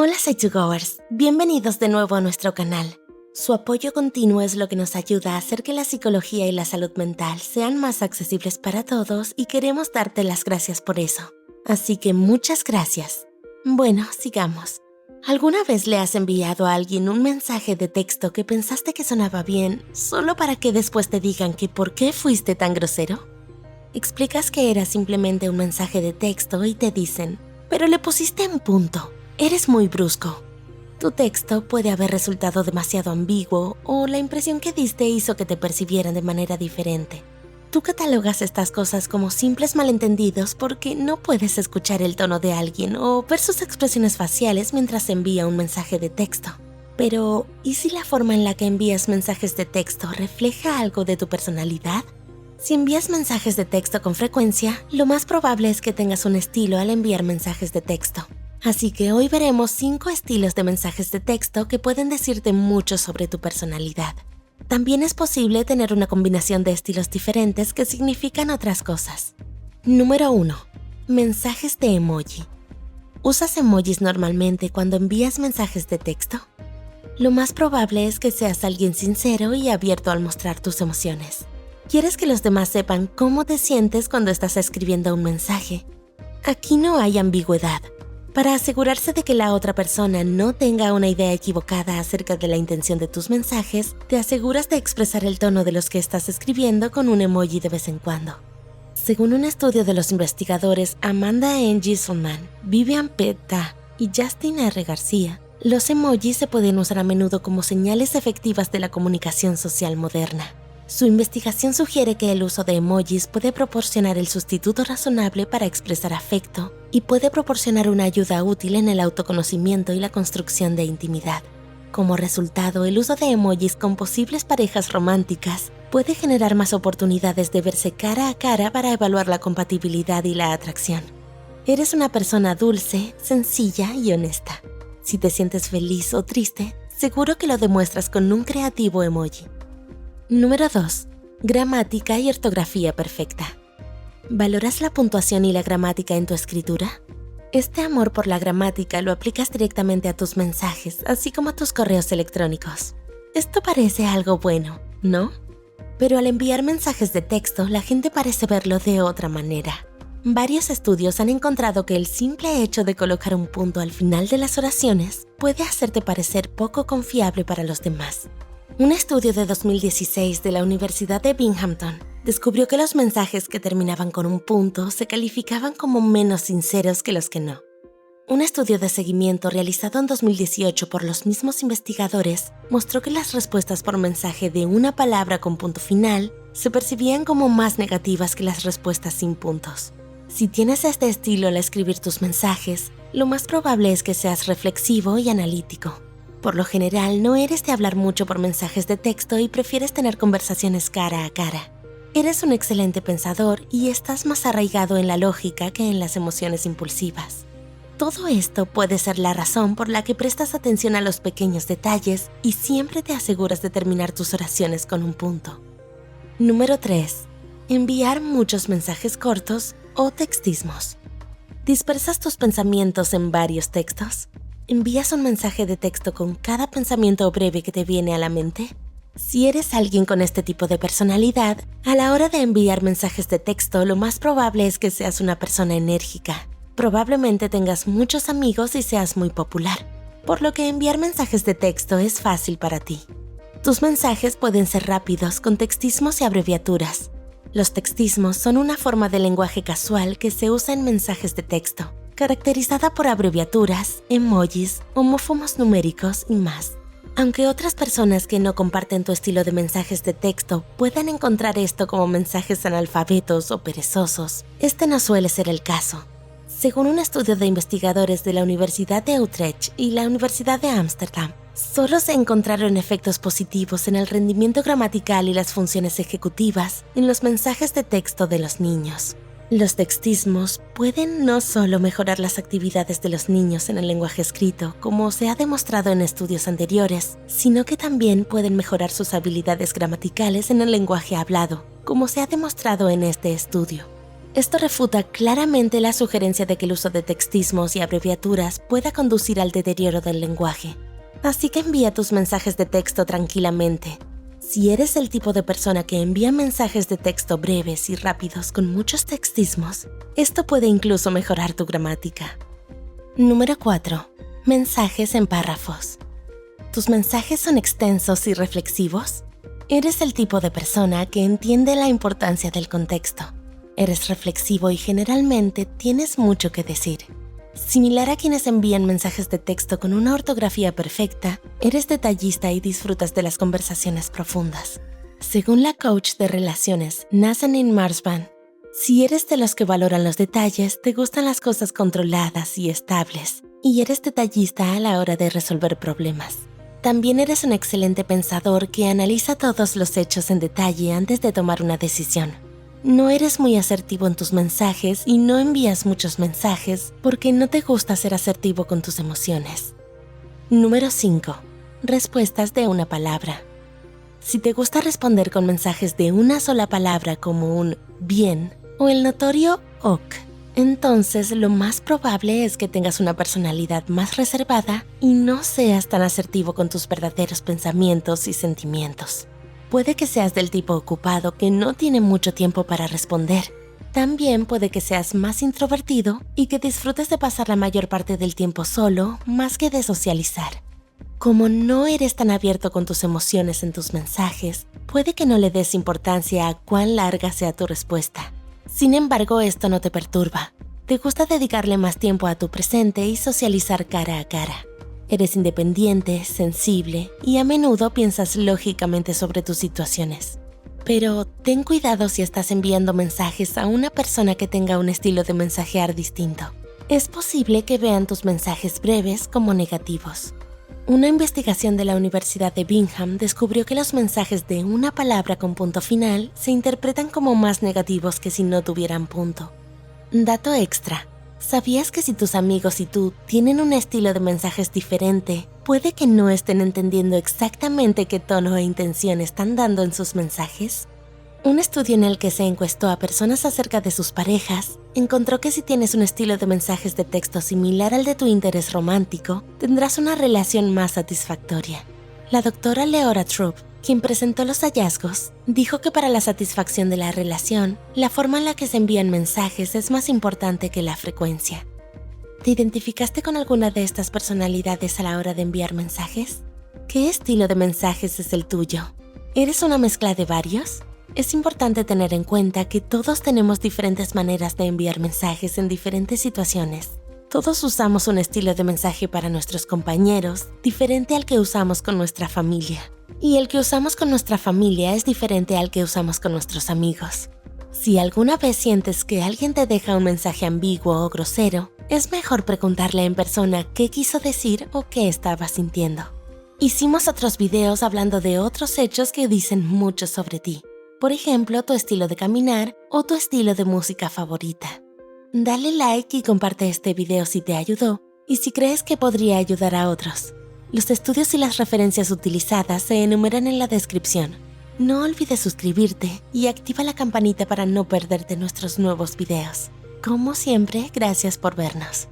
Hola Site2Goers, bienvenidos de nuevo a nuestro canal. Su apoyo continuo es lo que nos ayuda a hacer que la psicología y la salud mental sean más accesibles para todos y queremos darte las gracias por eso. Así que muchas gracias. Bueno, sigamos. ¿Alguna vez le has enviado a alguien un mensaje de texto que pensaste que sonaba bien solo para que después te digan que por qué fuiste tan grosero? Explicas que era simplemente un mensaje de texto y te dicen, pero le pusiste un punto. Eres muy brusco. Tu texto puede haber resultado demasiado ambiguo o la impresión que diste hizo que te percibieran de manera diferente. Tú catalogas estas cosas como simples malentendidos porque no puedes escuchar el tono de alguien o ver sus expresiones faciales mientras envía un mensaje de texto. Pero, ¿y si la forma en la que envías mensajes de texto refleja algo de tu personalidad? Si envías mensajes de texto con frecuencia, lo más probable es que tengas un estilo al enviar mensajes de texto. Así que hoy veremos 5 estilos de mensajes de texto que pueden decirte mucho sobre tu personalidad. También es posible tener una combinación de estilos diferentes que significan otras cosas. Número 1. Mensajes de emoji. ¿Usas emojis normalmente cuando envías mensajes de texto? Lo más probable es que seas alguien sincero y abierto al mostrar tus emociones. ¿Quieres que los demás sepan cómo te sientes cuando estás escribiendo un mensaje? Aquí no hay ambigüedad. Para asegurarse de que la otra persona no tenga una idea equivocada acerca de la intención de tus mensajes, te aseguras de expresar el tono de los que estás escribiendo con un emoji de vez en cuando. Según un estudio de los investigadores Amanda N. Giselman, Vivian Petta y Justin R. García, los emojis se pueden usar a menudo como señales efectivas de la comunicación social moderna. Su investigación sugiere que el uso de emojis puede proporcionar el sustituto razonable para expresar afecto y puede proporcionar una ayuda útil en el autoconocimiento y la construcción de intimidad. Como resultado, el uso de emojis con posibles parejas románticas puede generar más oportunidades de verse cara a cara para evaluar la compatibilidad y la atracción. Eres una persona dulce, sencilla y honesta. Si te sientes feliz o triste, seguro que lo demuestras con un creativo emoji. Número 2. Gramática y ortografía perfecta. ¿Valoras la puntuación y la gramática en tu escritura? Este amor por la gramática lo aplicas directamente a tus mensajes, así como a tus correos electrónicos. Esto parece algo bueno, ¿no? Pero al enviar mensajes de texto, la gente parece verlo de otra manera. Varios estudios han encontrado que el simple hecho de colocar un punto al final de las oraciones puede hacerte parecer poco confiable para los demás. Un estudio de 2016 de la Universidad de Binghamton descubrió que los mensajes que terminaban con un punto se calificaban como menos sinceros que los que no. Un estudio de seguimiento realizado en 2018 por los mismos investigadores mostró que las respuestas por mensaje de una palabra con punto final se percibían como más negativas que las respuestas sin puntos. Si tienes este estilo al escribir tus mensajes, lo más probable es que seas reflexivo y analítico. Por lo general, no eres de hablar mucho por mensajes de texto y prefieres tener conversaciones cara a cara. Eres un excelente pensador y estás más arraigado en la lógica que en las emociones impulsivas. Todo esto puede ser la razón por la que prestas atención a los pequeños detalles y siempre te aseguras de terminar tus oraciones con un punto. Número 3. Enviar muchos mensajes cortos o textismos. ¿Dispersas tus pensamientos en varios textos? ¿Envías un mensaje de texto con cada pensamiento breve que te viene a la mente? Si eres alguien con este tipo de personalidad, a la hora de enviar mensajes de texto, lo más probable es que seas una persona enérgica. Probablemente tengas muchos amigos y seas muy popular, por lo que enviar mensajes de texto es fácil para ti. Tus mensajes pueden ser rápidos, con textismos y abreviaturas. Los textismos son una forma de lenguaje casual que se usa en mensajes de texto, caracterizada por abreviaturas, emojis, homófomos numéricos y más. Aunque otras personas que no comparten tu estilo de mensajes de texto puedan encontrar esto como mensajes analfabetos o perezosos, este no suele ser el caso. Según un estudio de investigadores de la Universidad de Utrecht y la Universidad de Ámsterdam, solo se encontraron efectos positivos en el rendimiento gramatical y las funciones ejecutivas en los mensajes de texto de los niños. Los textismos pueden no solo mejorar las actividades de los niños en el lenguaje escrito, como se ha demostrado en estudios anteriores, sino que también pueden mejorar sus habilidades gramaticales en el lenguaje hablado, como se ha demostrado en este estudio. Esto refuta claramente la sugerencia de que el uso de textismos y abreviaturas pueda conducir al deterioro del lenguaje. Así que envía tus mensajes de texto tranquilamente. Si eres el tipo de persona que envía mensajes de texto breves y rápidos con muchos textismos, esto puede incluso mejorar tu gramática. Número 4. Mensajes en párrafos. ¿Tus mensajes son extensos y reflexivos? Eres el tipo de persona que entiende la importancia del contexto. Eres reflexivo y generalmente tienes mucho que decir. Similar a quienes envían mensajes de texto con una ortografía perfecta, eres detallista y disfrutas de las conversaciones profundas. Según la coach de relaciones Nazanin Marsban, si eres de los que valoran los detalles, te gustan las cosas controladas y estables, y eres detallista a la hora de resolver problemas. También eres un excelente pensador que analiza todos los hechos en detalle antes de tomar una decisión. No eres muy asertivo en tus mensajes y no envías muchos mensajes porque no te gusta ser asertivo con tus emociones. Número 5. Respuestas de una palabra. Si te gusta responder con mensajes de una sola palabra como un bien o el notorio ok, entonces lo más probable es que tengas una personalidad más reservada y no seas tan asertivo con tus verdaderos pensamientos y sentimientos. Puede que seas del tipo ocupado que no tiene mucho tiempo para responder. También puede que seas más introvertido y que disfrutes de pasar la mayor parte del tiempo solo más que de socializar. Como no eres tan abierto con tus emociones en tus mensajes, puede que no le des importancia a cuán larga sea tu respuesta. Sin embargo, esto no te perturba. Te gusta dedicarle más tiempo a tu presente y socializar cara a cara. Eres independiente, sensible y a menudo piensas lógicamente sobre tus situaciones. Pero ten cuidado si estás enviando mensajes a una persona que tenga un estilo de mensajear distinto. Es posible que vean tus mensajes breves como negativos. Una investigación de la Universidad de Bingham descubrió que los mensajes de una palabra con punto final se interpretan como más negativos que si no tuvieran punto. Dato extra. ¿Sabías que si tus amigos y tú tienen un estilo de mensajes diferente, puede que no estén entendiendo exactamente qué tono e intención están dando en sus mensajes? Un estudio en el que se encuestó a personas acerca de sus parejas encontró que si tienes un estilo de mensajes de texto similar al de tu interés romántico, tendrás una relación más satisfactoria. La doctora Leora Trupp, quien presentó los hallazgos, dijo que para la satisfacción de la relación, la forma en la que se envían mensajes es más importante que la frecuencia. ¿Te identificaste con alguna de estas personalidades a la hora de enviar mensajes? ¿Qué estilo de mensajes es el tuyo? ¿Eres una mezcla de varios? Es importante tener en cuenta que todos tenemos diferentes maneras de enviar mensajes en diferentes situaciones. Todos usamos un estilo de mensaje para nuestros compañeros, diferente al que usamos con nuestra familia. Y el que usamos con nuestra familia es diferente al que usamos con nuestros amigos. Si alguna vez sientes que alguien te deja un mensaje ambiguo o grosero, es mejor preguntarle en persona qué quiso decir o qué estaba sintiendo. Hicimos otros videos hablando de otros hechos que dicen mucho sobre ti. Por ejemplo, tu estilo de caminar o tu estilo de música favorita. Dale like y comparte este video si te ayudó y si crees que podría ayudar a otros. Los estudios y las referencias utilizadas se enumeran en la descripción. No olvides suscribirte y activa la campanita para no perderte nuestros nuevos videos. Como siempre, gracias por vernos.